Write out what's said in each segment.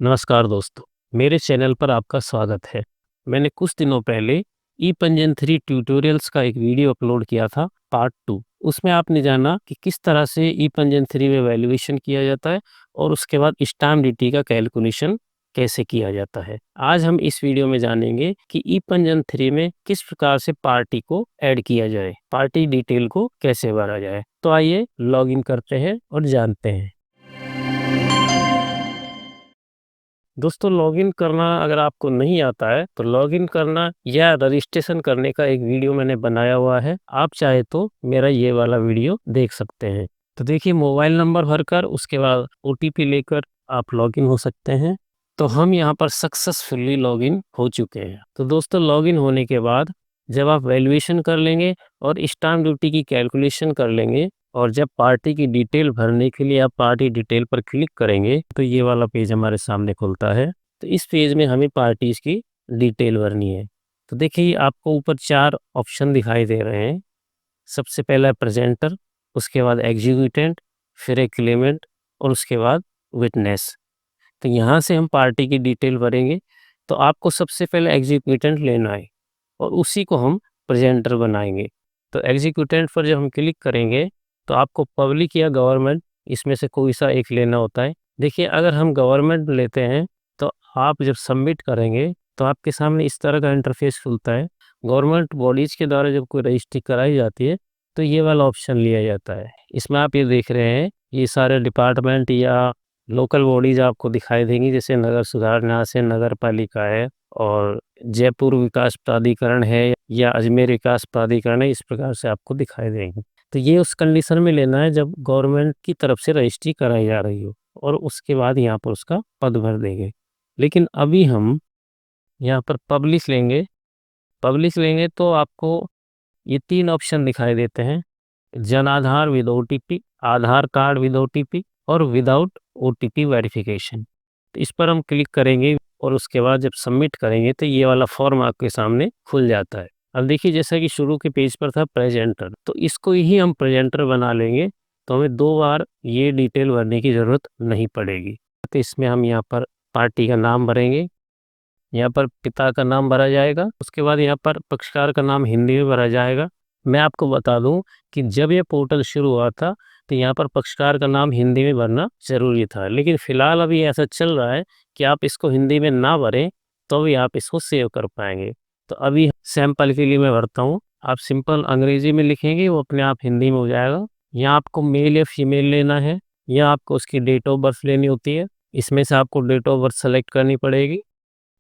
नमस्कार दोस्तों, मेरे चैनल पर आपका स्वागत है। मैंने कुछ दिनों पहले ई पंजन 3 ट्यूटोरियल्स का एक वीडियो अपलोड किया था, पार्ट 2। उसमें आपने जाना कि किस तरह से ई पंजन 3 में वैल्यूएशन किया जाता है और उसके बाद स्टैम्प ड्यूटी का कैलकुलेशन कैसे किया जाता है। आज हम इस वीडियो में जानेंगे कि ई पंजन 3 में किस प्रकार से पार्टी को ऐड किया जाए, पार्टी डिटेल को कैसे भरा जाए। तो आइए लॉगिन करते हैं और जानते हैं। दोस्तों, लॉगिन करना अगर आपको नहीं आता है तो लॉगिन करना या रजिस्ट्रेशन करने का एक वीडियो मैंने बनाया हुआ है। आप चाहे तो मेरा ये वाला वीडियो देख सकते हैं। तो देखिए, मोबाइल नंबर भरकर उसके बाद ओटीपी लेकर आप लॉगिन हो सकते हैं। तो हम यहाँ पर सक्सेसफुली लॉगिन हो चुके हैं। तो दोस्तों, लॉगिन होने के बाद जब आप वैल्यूएशन कर लेंगे और स्टैम्प ड्यूटी की कैलकुलेशन कर लेंगे और जब पार्टी की डिटेल भरने के लिए आप पार्टी डिटेल पर क्लिक करेंगे तो ये वाला पेज हमारे सामने खुलता है। तो इस पेज में हमें पार्टीज की डिटेल भरनी है। तो देखिए, आपको ऊपर 4 ऑप्शन दिखाई दे रहे हैं। सबसे पहला है प्रेजेंटर, उसके बाद एग्जीक्यूटेंट, फिर एक क्लेमेंट और उसके बाद विटनेस। तो यहाँ से हम पार्टी की डिटेल भरेंगे। तो आपको सबसे पहले एग्जीक्यूटेंट लेना है और उसी को हम प्रेजेंटर बनाएंगे। तो एग्जीक्यूटेंट पर जब हम क्लिक करेंगे तो आपको पब्लिक या गवर्नमेंट इसमें से कोई सा एक लेना होता है। देखिए, अगर हम गवर्नमेंट लेते हैं तो आप जब सबमिट करेंगे तो आपके सामने इस तरह का इंटरफेस खुलता है। गवर्नमेंट बॉडीज के द्वारा जब कोई रजिस्ट्री कराई जाती है तो ये वाला ऑप्शन लिया जाता है। इसमें आप ये देख रहे हैं, ये सारे डिपार्टमेंट या लोकल बॉडीज आपको दिखाई देंगी, जैसे नगर सुधार न्यास है, नगर पालिका है और जयपुर विकास प्राधिकरण है या अजमेर विकास प्राधिकरण है। इस प्रकार से आपको दिखाई देंगे। तो ये उस कंडीशन में लेना है जब गवर्नमेंट की तरफ से रजिस्ट्री कराई जा रही हो और उसके बाद यहाँ पर उसका पद भर देंगे। लेकिन अभी हम यहाँ पर पब्लिश लेंगे तो आपको ये 3 ऑप्शन दिखाई देते हैं, Jan Aadhaar with OTP, Aadhaar card with OTP और विदाउट ओटीपी वेरिफिकेशन। तो इस पर हम क्लिक करेंगे और उसके बाद जब सबमिट करेंगे तो ये वाला फॉर्म आपके सामने खुल जाता है। अब देखिए, जैसा कि शुरू के पेज पर था प्रेजेंटर, तो इसको ही हम प्रेजेंटर बना लेंगे। तो हमें 2 बार ये डिटेल भरने की ज़रूरत नहीं पड़ेगी। तो इसमें हम यहाँ पर पार्टी का नाम भरेंगे, यहाँ पर पिता का नाम भरा जाएगा, उसके बाद यहाँ पर पक्षकार का नाम हिंदी में भरा जाएगा। मैं आपको बता दूं कि जब ये पोर्टल शुरू हुआ था तो यहाँ पर पक्षकार का नाम हिंदी में भरना ज़रूरी था, लेकिन फ़िलहाल अभी ऐसा चल रहा है कि आप इसको हिंदी में ना भरें तो भी आप इसको सेव कर पाएंगे। तो अभी सैंपल के लिए मैं भरता हूँ। आप सिंपल अंग्रेजी में लिखेंगे, वो अपने आप हिंदी में हो जाएगा। यहाँ आपको मेल या फीमेल लेना है या आपको उसकी डेट ऑफ बर्थ लेनी होती है। इसमें से आपको डेट ऑफ बर्थ सेलेक्ट करनी पड़ेगी।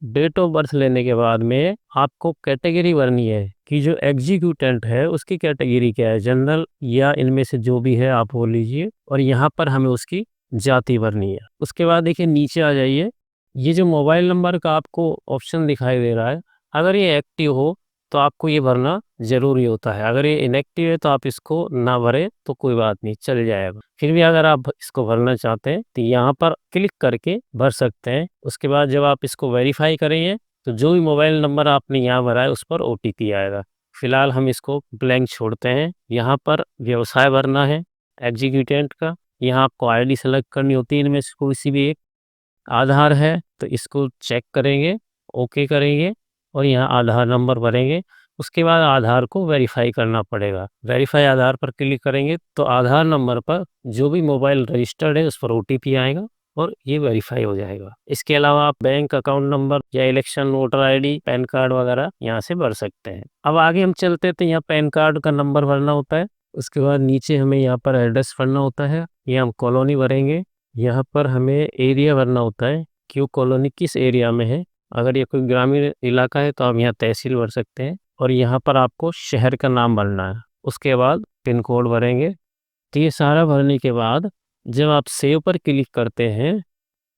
डेट ऑफ बर्थ लेने के बाद में आपको कैटेगरी भरनी है कि जो एग्जीक्यूटेंट है उसकी कैटेगरी क्या है, जनरल या इनमें से जो भी है आप वो लीजिए और यहाँ पर हमें उसकी जाति भरनी है। उसके बाद देखिए, नीचे आ जाइए। ये जो मोबाइल नंबर का आपको ऑप्शन दिखाई दे रहा है, अगर ये एक्टिव हो तो आपको ये भरना ज़रूरी होता है। अगर ये इनएक्टिव है तो आप इसको ना भरें तो कोई बात नहीं, चल जाएगा। फिर भी अगर आप इसको भरना चाहते हैं तो यहाँ पर क्लिक करके भर सकते हैं। उसके बाद जब आप इसको वेरीफाई करेंगे तो जो भी मोबाइल नंबर आपने यहाँ भरा है उस पर ओटीपी आएगा। फिलहाल हम इसको ब्लैंक छोड़ते हैं। यहाँ पर व्यवसाय भरना है एग्जीक्यूटेंट का। यहाँ आपको आईडी सेलेक्ट करनी होती है, इनमें से कोई सी भी एक। आधार है तो इसको चेक करेंगे, ओके करेंगे और यहाँ आधार नंबर भरेंगे। उसके बाद आधार को वेरीफाई करना पड़ेगा। वेरीफाई आधार पर क्लिक करेंगे तो आधार नंबर पर जो भी मोबाइल रजिस्टर्ड है उस पर ओटीपी आएगा और ये वेरीफाई हो जाएगा। इसके अलावा आप बैंक अकाउंट नंबर या election voter ID, pan card वगैरह यहाँ से भर सकते हैं। अब आगे हम चलते हैं तो यहाँ पैन कार्ड का नंबर भरना होता है। उसके बाद नीचे हमें यहाँ पर एड्रेस भरना होता है। ये हम कॉलोनी भरेंगे। यहाँ पर हमें एरिया भरना होता है कि वो कॉलोनी किस एरिया में है। अगर ये कोई ग्रामीण इलाका है तो आप यहाँ तहसील भर सकते हैं और यहाँ पर आपको शहर का नाम भरना है। उसके बाद पिन कोड भरेंगे। तो ये सारा भरने के बाद जब आप सेव पर क्लिक करते हैं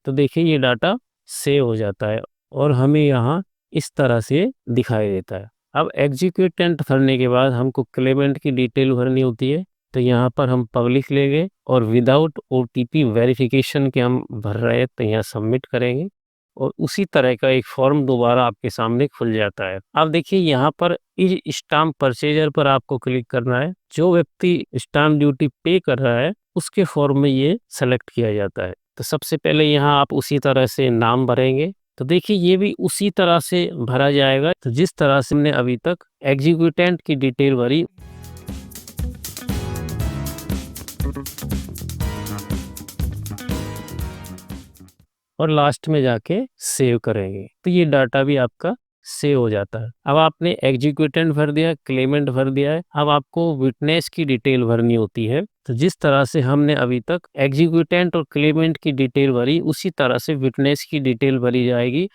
तो देखिए ये डाटा सेव हो जाता है और हमें यहाँ इस तरह से दिखाई देता है। अब एग्जीक्यूटेंट भरने के बाद हमको क्लेमेंट की डिटेल भरनी होती है। तो यहाँ पर हम पब्लिक लेंगे और विदाउट ओटीपी वेरिफिकेशन के हम भर रहे हैं तो यहाँ सबमिट करेंगे और उसी तरह का एक फॉर्म दोबारा आपके सामने खुल जाता है। अब देखिए, यहाँ पर इस स्टाम्प परचेजर पर आपको क्लिक करना है। जो व्यक्ति स्टाम्प ड्यूटी पे कर रहा है उसके फॉर्म में ये सेलेक्ट किया जाता है। तो सबसे पहले यहाँ आप उसी तरह से नाम भरेंगे। तो देखिए ये भी उसी तरह से भरा जाएगा तो जिस तरह से हमने अभी तक एग्जीक्यूटेंट की डिटेल भरी। और लास्ट में जाके सेव करेंगे तो ये डाटा भी आपका सेव हो जाता है। अब आपने एग्जीक्यूटेंट भर दिया, क्लेमेंट भर दिया है, अब आपको विटनेस की डिटेल भरनी होती है। तो जिस तरह से हमने अभी तक एग्जीक्यूटेंट और क्लेमेंट की डिटेल भरी उसी तरह से विटनेस की डिटेल भरी जाएगी।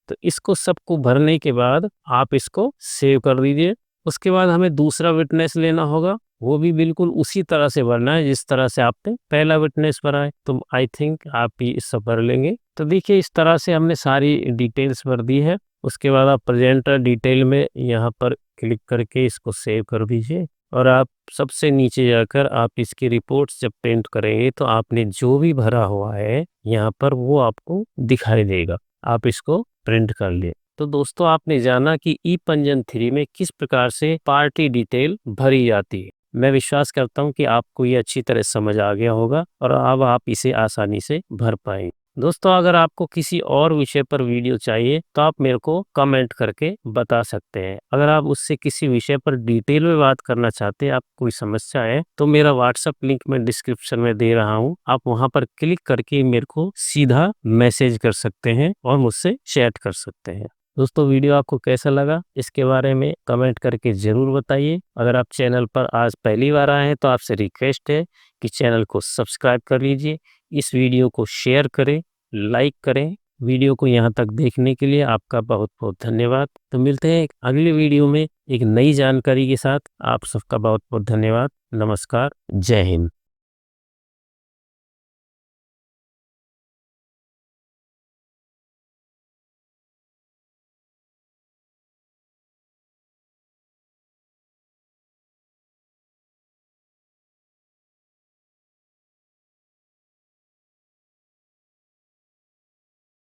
तो इसको सबको भरने के बाद आप इसको सेव कर दीजिए। उसके बाद हमें दूसरा विटनेस लेना होगा, वो भी बिल्कुल उसी तरह से भरना है जिस तरह से आपने पहला विटनेस भरा है। तो आई थिंक आप ही सब भर लेंगे। तो देखिए इस तरह से हमने सारी डिटेल्स भर दी है। उसके बाद आप प्रेजेंटर डिटेल में यहाँ पर क्लिक करके इसको सेव कर दीजिए और आप सबसे नीचे जाकर आप इसकी रिपोर्ट्स जब प्रिंट करेंगे तो आपने जो भी भरा हुआ है यहाँ पर वो आपको दिखाई देगा। आप इसको प्रिंट कर लिए। तो दोस्तों आपने जाना कि ई पंजन 3 में किस प्रकार से पार्टी डिटेल भरी जाती है। मैं विश्वास करता हूं कि आपको ये अच्छी तरह समझ आ गया होगा और अब आप इसे आसानी से भर पाएंगे। दोस्तों अगर आपको किसी और विषय पर वीडियो चाहिए तो आप मेरे को कमेंट करके बता सकते हैं। अगर आप उससे किसी विषय पर डिटेल में बात करना चाहते हैं, आप कोई समस्या है तो मेरा व्हाट्सएप लिंक मैं डिस्क्रिप्शन में दे रहा हूं। आप वहां पर क्लिक करके मेरे को सीधा मैसेज कर सकते हैं और मुझसे चैट कर सकते हैं। दोस्तों वीडियो आपको कैसा लगा इसके बारे में कमेंट करके ज़रूर बताइए। अगर आप चैनल पर आज पहली बार आए हैं तो आपसे रिक्वेस्ट है कि चैनल को सब्सक्राइब कर लीजिए, इस वीडियो को शेयर करें, लाइक करें। वीडियो को यहाँ तक देखने के लिए आपका बहुत बहुत धन्यवाद। तो मिलते हैं एक अगले वीडियो में एक नई जानकारी के साथ। आप सबका बहुत बहुत धन्यवाद। नमस्कार, जय हिंद।